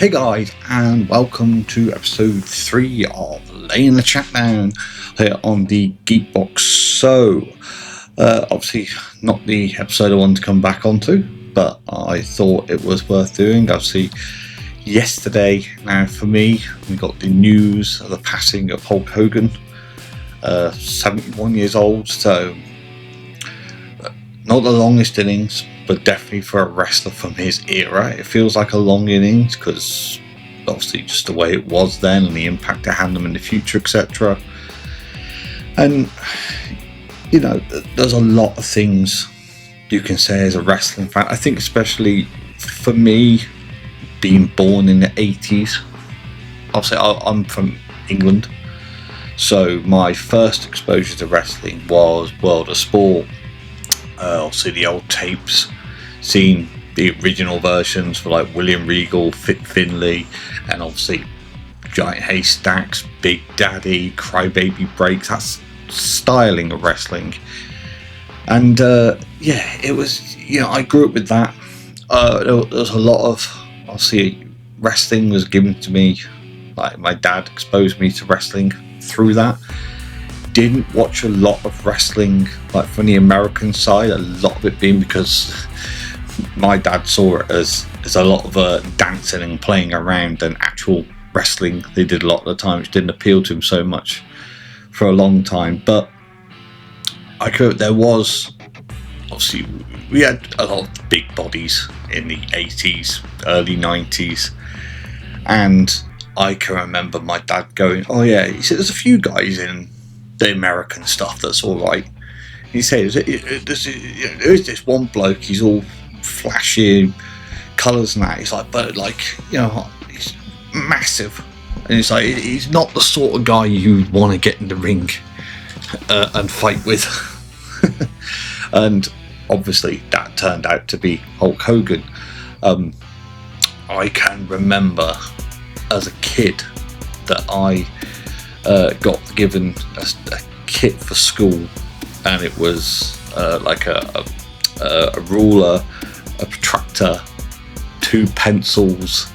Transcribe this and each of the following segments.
Hey guys, and welcome to episode 3 of Layin The Chatdown here on the Geekbox. So, obviously not the episode I wanted to come back onto, but I thought it was worth doing. Obviously, yesterday, now for me, we got the news of the passing of Hulk Hogan, 71 years old, so not the longest innings, but definitely for a wrestler from his era, it feels like a long innings because obviously just the way it was then and the impact it had on them in the future, etc. And you know, there's a lot of things you can say as a wrestling fan. I think especially for me, being born in the 80s, obviously I'm from England, so my first exposure to wrestling was World of Sport. Obviously the old tapes, seeing the original versions for like William Regal, Fit Finlay, and obviously Giant Haystacks, Big Daddy, Crybaby Breaks. That's styling of wrestling, and yeah, it was, you know, I grew up with that. There was a lot of, obviously, wrestling was given to me, like my dad exposed me to wrestling through that. Didn't watch a lot of wrestling like from the American side, a lot of it being because my dad saw it as a lot of dancing and playing around than actual wrestling they did a lot of the time, which didn't appeal to him so much for a long time. But there was, obviously, we had a lot of big bodies in the 80s, early 90s, and I can remember my dad going, oh yeah, he said there's a few guys in the American stuff that's alright. He says there is this one bloke, he's all flashy colours and that. He's like, but like, you know, he's massive, and it's like he's not the sort of guy you'd want to get in the ring and fight with. And obviously that turned out to be Hulk Hogan. I can remember as a kid that I got given a kit for school, and it was like a ruler, a protractor, 2 pencils,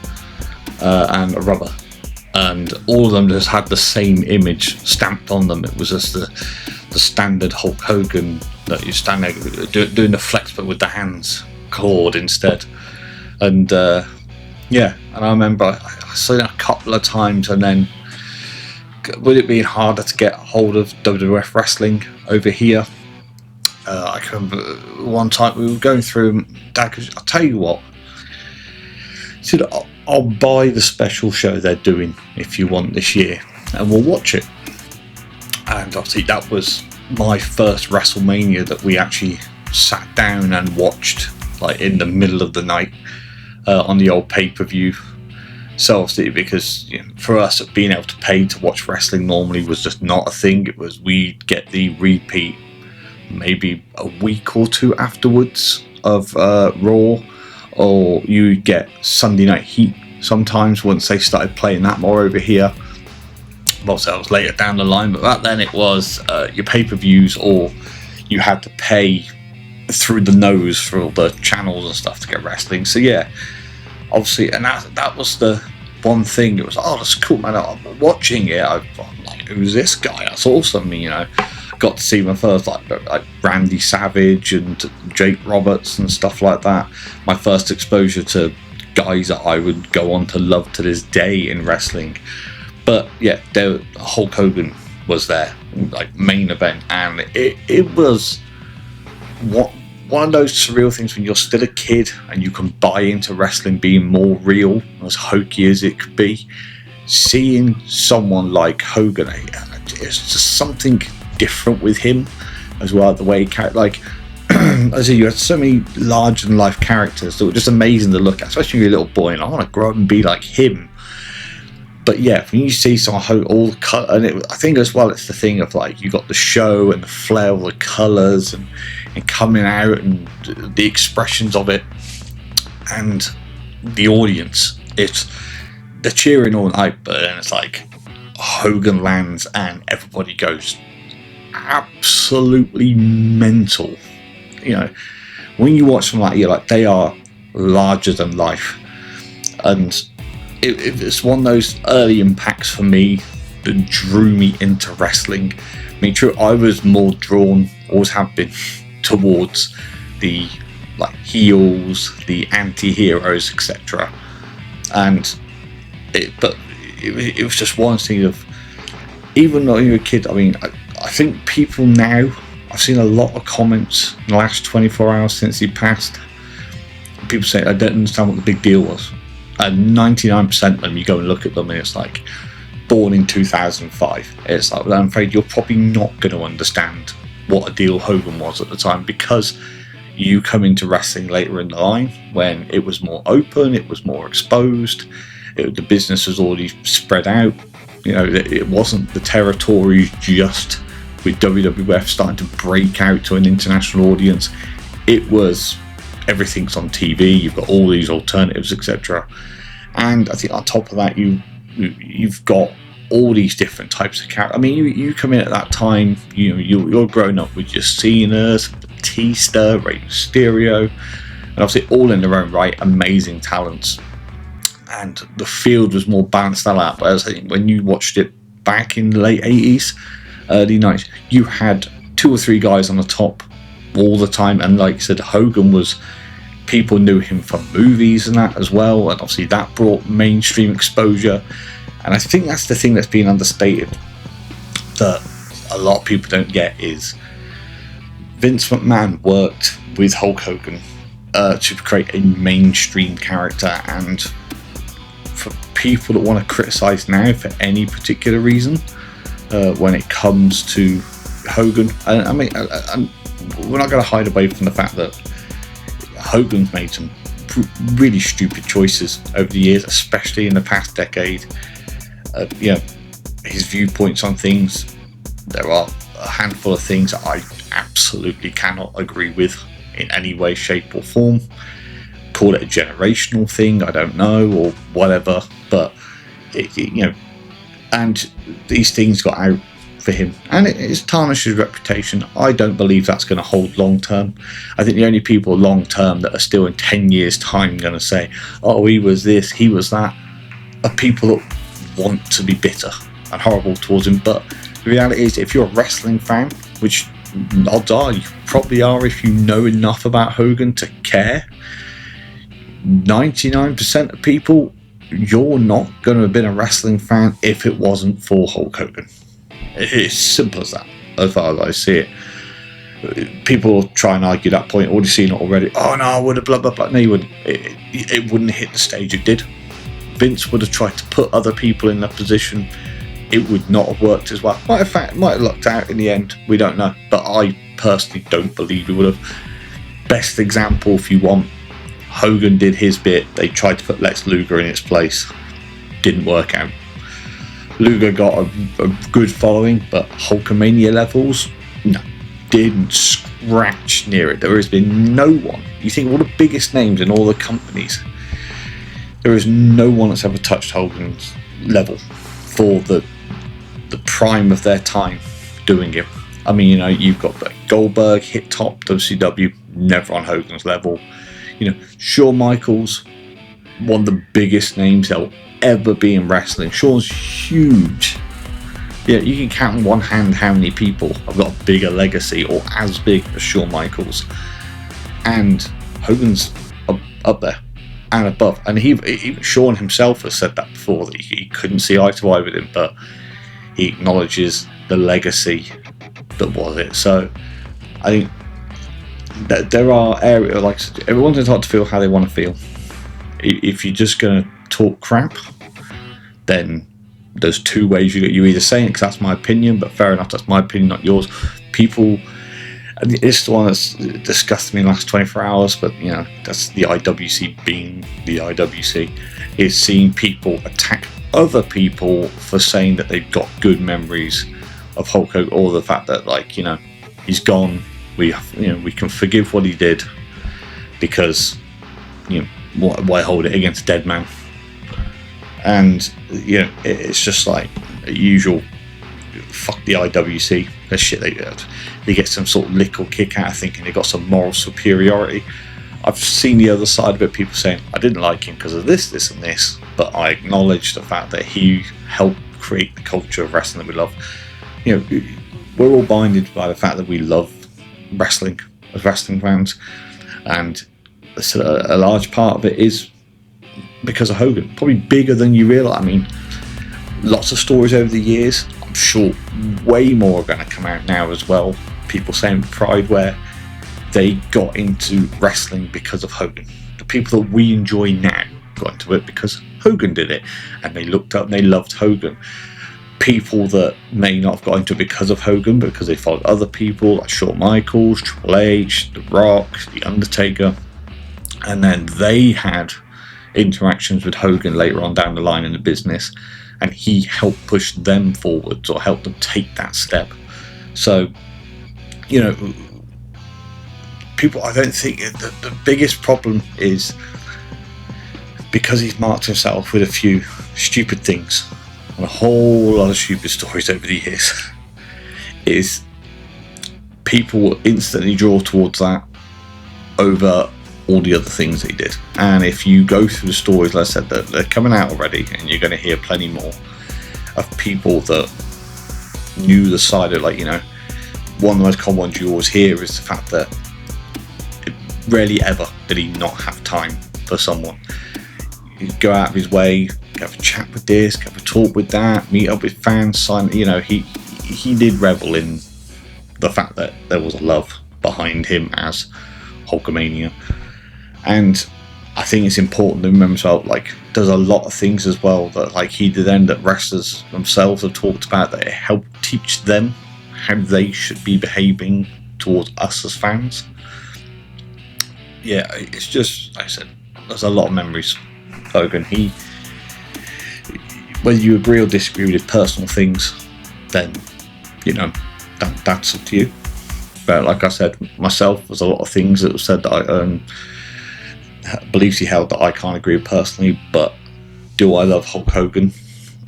and a rubber, and all of them just had the same image stamped on them. It was just the standard Hulk Hogan that you stand there doing the flex but with the hands clawed instead. And yeah, and I remember I saw it a couple of times, and then with it being harder to get hold of WWF wrestling over here, I can remember one time we were going through, Dad goes, I'll tell you what, he said, I'll buy the special show they're doing if you want this year, and we'll watch it. And obviously that was my first WrestleMania that we actually sat down and watched, like in the middle of the night, on the old pay-per-view. So obviously, because, you know, for us, being able to pay to watch wrestling normally was just not a thing. It was, we'd get the repeat maybe a week or two afterwards of Raw, or you'd get Sunday Night Heat sometimes once they started playing that more over here. Well, so that was later down the line, but back then it was your pay-per-views, or you had to pay through the nose for all the channels and stuff to get wrestling. So yeah, obviously, and that was the one thing. It was, oh, that's cool, man. I'm watching it. I'm like, who's this guy? That's awesome. You know, got to see my first like Randy Savage and Jake Roberts and stuff like that. My first exposure to guys that I would go on to love to this day in wrestling. But yeah, Hulk Hogan was there, like main event, and it was one of those surreal things when you're still a kid and you can buy into wrestling being more real, as hokey as it could be. Seeing someone like Hogan, it's just something different with him as well. The way he like, I say, you had so many larger than life characters that were just amazing to look at, especially when you're a little boy and I want to grow up and be like him. But yeah, when you see someone all the color, and I think as well, it's the thing of like, you got the show and the flair of the colors and coming out and the expressions of it, and the audience, they're cheering all night, but then it's like Hogan lands and everybody goes absolutely mental. You know, when you watch them, like, you're like, they are larger than life. And it's one of those early impacts for me that drew me into wrestling. I mean, true, I was more drawn, always have been, towards the like heels, the anti-heroes, etc. And it was just one thing of, even though you're a kid, I mean, I think people now, I've seen a lot of comments in the last 24 hours since he passed. People say, I don't understand what the big deal was. And 99% of them, you go and look at them and it's like, born in 2005. It's like, well, I'm afraid you're probably not going to understand what a deal Hogan was at the time, because you come into wrestling later in the line when it was more open, it was more exposed, the business was already spread out. You know, it wasn't the territories just with WWF starting to break out to an international audience. It was everything's on TV, you've got all these alternatives, etc. And I think on top of that, you've got all these different types of characters. I mean, you come in at that time, you know, you're growing up with your Cena's, Batista, Rey Mysterio, and obviously all in their own right, amazing talents. And the field was more balanced out. But I think when you watched it back in the late 80s, early 90s, you had 2 or 3 guys on the top all the time. And like I said, Hogan was, people knew him from movies and that as well. And obviously that brought mainstream exposure. And I think that's the thing that's been understated, that a lot of people don't get, is Vince McMahon worked with Hulk Hogan to create a mainstream character. And for people that want to criticize now for any particular reason, when it comes to Hogan, I mean, we're not going to hide away from the fact that Hogan's made some really stupid choices over the years, especially in the past decade. You know, his viewpoints on things, there are a handful of things that I absolutely cannot agree with in any way, shape or form. Call it a generational thing, I don't know, or whatever, but you know, and these things got out for him, and it's tarnished his reputation. I don't believe that's going to hold long term. I think the only people long term that are still in 10 years time going to say, oh, he was this, he was that, are people that want to be bitter and horrible towards him. But the reality is, if you're a wrestling fan, which odds are you probably are if you know enough about Hogan to care, 99% of people, you're not going to have been a wrestling fan if it wasn't for Hulk Hogan. It's simple as that, as far as I see it. People try and argue that point, already seen it already. Oh no, I would have blah blah blah. No, you wouldn't. It wouldn't hit the stage it did. Vince would have tried to put other people in that position. It would not have worked as well. Might have lucked out in the end. We don't know. But I personally don't believe it would have. Best example, if you want, Hogan did his bit. They tried to put Lex Luger in its place. Didn't work out. Luger got a good following, but Hulkamania levels, no, didn't scratch near it. There has been no one. You think of all the biggest names in all the companies, there is no one that's ever touched Hogan's level for the prime of their time doing it. I mean, you know, you've got Goldberg hit top WCW, never on Hogan's level. You know, Shawn Michaels, one of the biggest names there'll ever be in wrestling. Shawn's huge. Yeah, you can count on one hand how many people have got a bigger legacy or as big as Shawn Michaels. And Hogan's up there and above. And even Shawn himself has said that before, that he couldn't see eye to eye with him, but he acknowledges the legacy that was it. So I think that there are areas, like everyone's entitled to feel how they want to feel. If you're just going to talk crap, then there's 2 ways you either say it, because that's my opinion, but fair enough, that's my opinion, not yours. People, and it's the one that's disgusted me in the last 24 hours, but you know, that's the IWC being the IWC, is seeing people attack other people for saying that they've got good memories of Hulk Hogan, or the fact that, like, you know, he's gone, we can forgive what he did, because, you know, why hold it against a dead man? And you know, it's just like usual. Fuck the IWC. That shit they get some sort of lick or kick out of thinking they got some moral superiority. I've seen the other side of it, people saying, I didn't like him because of this, this and this, but I acknowledge the fact that he helped create the culture of wrestling that we love. You know, we're all binded by the fact that we love wrestling as wrestling fans, and a large part of it is because of Hogan, probably bigger than you realise. I mean, lots of stories over the years, I'm sure way more are going to come out now as well. People saying Pride where they got into wrestling because of Hogan. The people that we enjoy now got into it because Hogan did it, and they looked up and they loved Hogan. People that may not have got into it because of Hogan, but because they followed other people like Shawn Michaels, Triple H, The Rock, The Undertaker, and then they had interactions with Hogan later on down the line in the business, and he helped push them forwards or helped them take that step. So, you know, people, I don't think the biggest problem is because he's marked himself with a few stupid things and a whole lot of stupid stories over the years, is people will instantly draw towards that over all the other things that he did. And if you go through the stories, like I said, that they're coming out already, and you're going to hear plenty more of people that knew the side of, like, you know, one of the most common ones you always hear is the fact that rarely ever did he not have time for someone. He'd go out of his way, have a chat with this, have a talk with that, meet up with fans, sign. You know, he did revel in the fact that there was a love behind him as Hulkamania. And I think it's important to remember as well, like, there's a lot of things as well that, like, he did then that wrestlers themselves have talked about, that it helped teach them how they should be behaving towards us as fans. Yeah, it's just, like I said, there's a lot of memories. Hogan, whether you agree or disagree with his personal things, then, you know, that's up to you. But like I said, myself, there's a lot of things that were said that I beliefs he held that I can't agree with personally. But do I love Hulk Hogan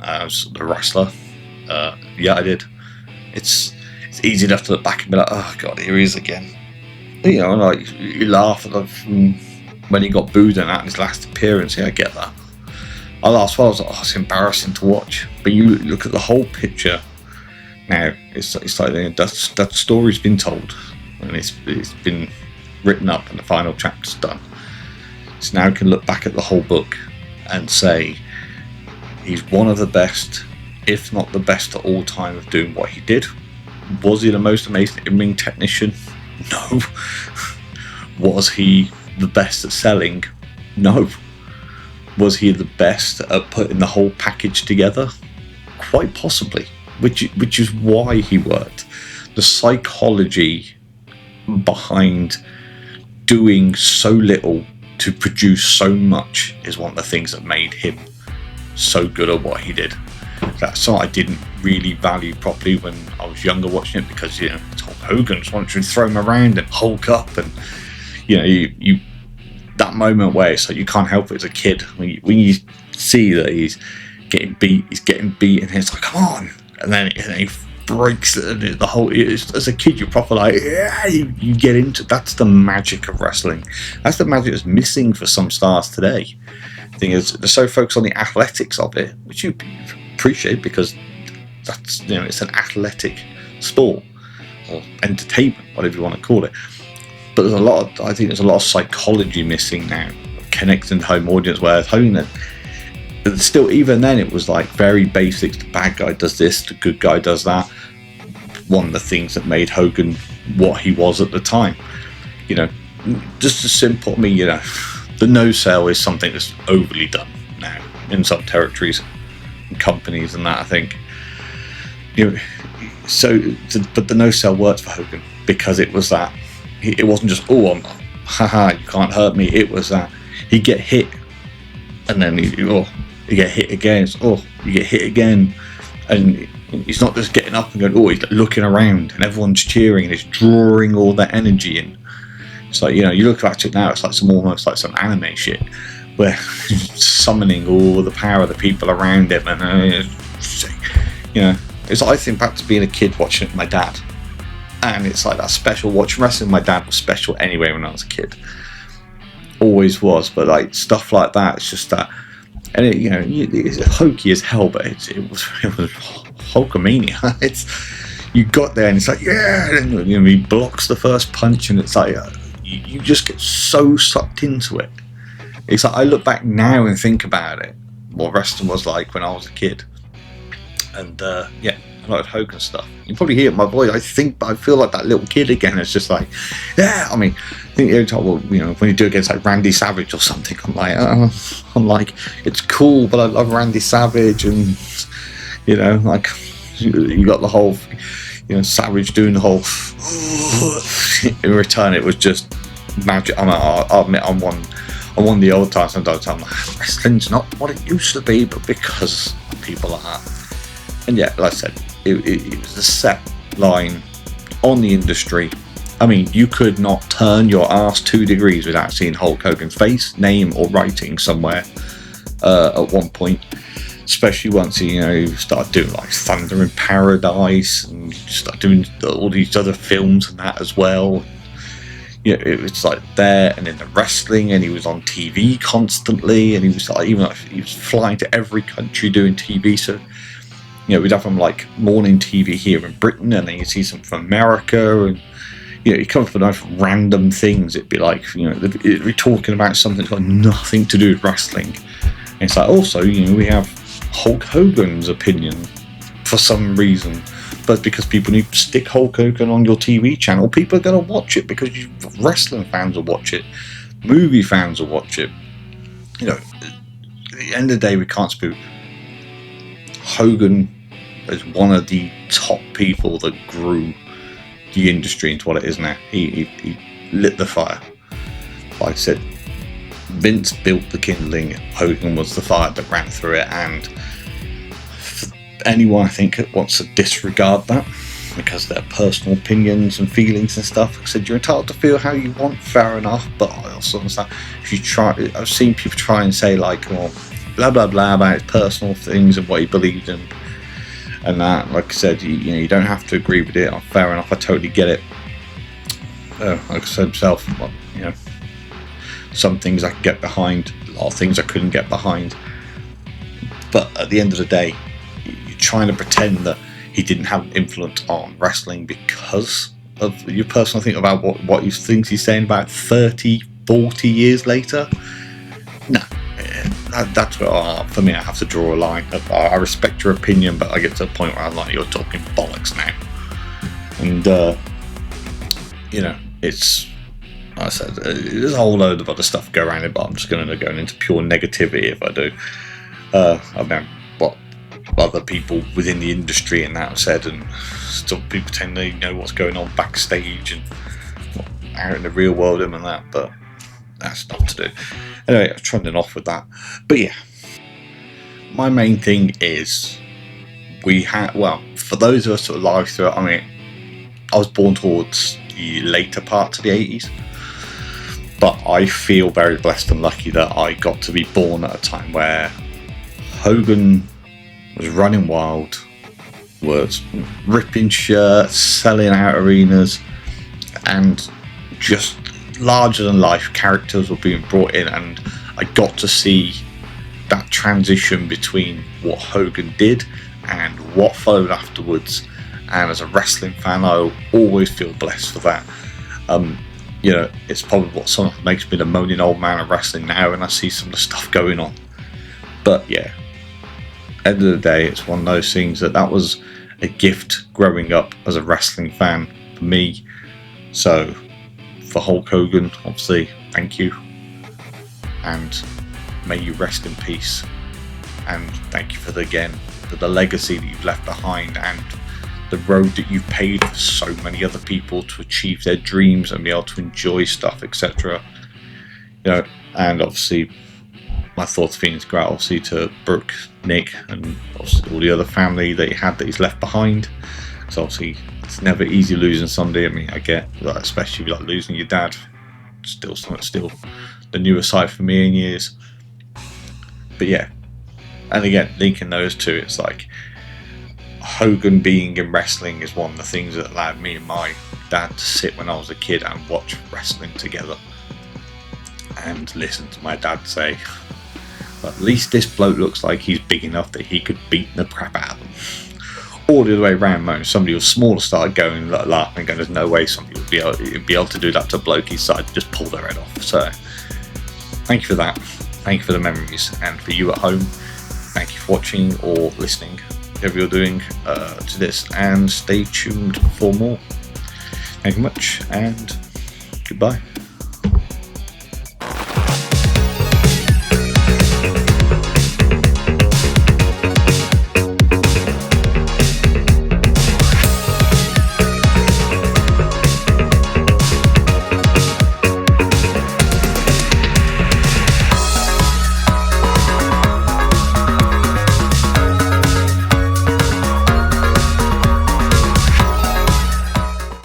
as a wrestler? Yeah, I did. It's easy enough to look back and be like, oh god, here he is again. You know, like, you laugh at when he got booed and at his last appearance. Yeah, I get that. I laughed well. I was like, oh, it's embarrassing to watch. But you look at the whole picture now. It's like that story's been told, and it's been written up, and the final chapter's done. So now you can look back at the whole book and say he's one of the best, if not the best at all time of doing what he did. Was he the most amazing in-ring technician? No. Was he the best at selling? No. Was he the best at putting the whole package together? Quite possibly, which is why he worked. The psychology behind doing so little to produce so much is one of the things that made him so good at what he did. That's something I didn't really value properly when I was younger watching it, because, you know, it's Hulk Hogan, just wanting to throw him around and Hulk up, and, you know, you that moment where it's like you can't help it as a kid when you see that he's getting beat, and it's like, come on, and then he breaks the whole. As a kid, you're proper like, yeah, you get into. That's the magic of wrestling. That's the magic that's missing for some stars today. The thing is, they're so focused on the athletics of it, which you appreciate, because that's, you know, it's an athletic sport or entertainment, whatever you want to call it. But I think there's a lot of psychology missing now, connecting to home audience, where Hogan, still, even then, it was like very basic. The bad guy does this, the good guy does that. One of the things that made Hogan what he was at the time, you know, just as simple. I mean, you know, the no sell is something that's overly done now in some territories and companies and that, I think. You know, but the no sell worked for Hogan because it was that. It wasn't just, oh, haha, you can't hurt me. It was that he'd get hit, and then you get hit again. It's, oh, you get hit again, and he's not just getting up and going, oh, he's looking around, and everyone's cheering, and it's drawing all that energy in. It's like, you know, you look back to it now, it's like almost like some anime shit, where summoning all the power of the people around him, and you know, it's like, I think back to being a kid watching it with my dad. And it's like that special watching wrestling. My dad was special anyway when I was a kid. always was. But like stuff like that, it's just that, and it's hokey as hell, but it was Hulkamania. You got there and it's like, yeah, and he blocks the first punch, and it's like you just get so sucked into it. It's like I look back now and think about it, what wrestling was like when I was a kid, and I like Hogan stuff. You probably hear it in my voice. I feel like that little kid again. It's just like, yeah. I mean, I think every time, when you do against like Randy Savage or something, I'm like, it's cool, but I love Randy Savage, and like you got the whole, Savage doing the whole. In return, it was just magic. I'll admit, I'm one of the old times. Sometimes I'm like, wrestling's not what it used to be, but because people are. And yeah, like I said, it was a set line on the industry. I mean, you could not turn your ass 2 degrees without seeing Hulk Hogan's face, name, or writing somewhere at one point. Especially once he started doing like Thunder in Paradise, and started doing all these other films and that as well. It was like there, and in the wrestling, and he was on TV constantly, and he was like, even like he was flying to every country doing TV. So we'd have him like morning TV here in Britain, and then you see some from America, and he comes for nice random things. It'd be like it'd be talking about something that's got nothing to do with wrestling. And it's like, also we have Hulk Hogan's opinion for some reason. But because people need to stick Hulk Hogan on your TV channel, people are going to watch it because wrestling fans will watch it, movie fans will watch it. At the end of the day, we can't spook. Hogan is one of the top people that grew the industry into what it is now. He lit the fire. Like I said, Vince built the kindling. Hogan was the fire that ran through it, and anyone I think that wants to disregard that because their personal opinions and feelings and stuff, like I said, you're entitled to feel how you want, fair enough, but I also understand if you try. I've seen people try and say like, blah blah blah about his personal things and what he believed in and that. Like I said, you don't have to agree with it. Fair enough, I totally get it. Like I said himself, some things I could get behind, a lot of things I couldn't get behind, but at the end of the day, trying to pretend that he didn't have an influence on wrestling because of your personal thing about what he thinks he's saying about 30, 40 years later. No, that's where for me I have to draw a line. I respect your opinion, but I get to a point where I'm like, you're talking bollocks now. And it's, like I said, there's a whole load of other stuff go around it, but I'm just going to go into pure negativity if I do. I've known other people within the industry and that said, and still people pretend they know what's going on backstage and out in the real world and that, but that's not to do. Anyway, I'm trending off with that. But yeah, my main thing is for those of us that are alive through it, I mean, I was born towards the later parts of the 80s, but I feel very blessed and lucky that I got to be born at a time where Hogan was running wild, was ripping shirts, selling out arenas, and just larger than life characters were being brought in, and I got to see that transition between what Hogan did and what followed afterwards. And as a wrestling fan, I always feel blessed for that. It's probably what sort of makes me the moaning old man of wrestling now, and I see some of the stuff going on. But yeah, end of the day, it's one of those things that was a gift growing up as a wrestling fan for me. So for Hulk Hogan, obviously, thank you, and may you rest in peace, and thank you for the legacy that you've left behind, and the road that you've paved for so many other people to achieve their dreams and be able to enjoy stuff, etc. And obviously my thoughts and feelings go out obviously to Brooke, Nick, and obviously all the other family that he had that he's left behind. So obviously it's never easy losing somebody. I mean, I get that, especially like losing your dad. Still the newer side for me in years. But yeah, and again, linking those two, it's like Hogan being in wrestling is one of the things that allowed me and my dad to sit when I was a kid and watch wrestling together. and listen to my dad say, well, at least this bloke looks like he's big enough that he could beat the crap out of them. Or the other way around, when somebody was smaller started going, laughing, going, there's no way somebody would be able to do that to a bloke his size, just pull their head off. So thank you for that. Thank you for the memories. And for you at home, thank you for watching or listening, whatever you're doing to this, and stay tuned for more. Thank you much, and goodbye.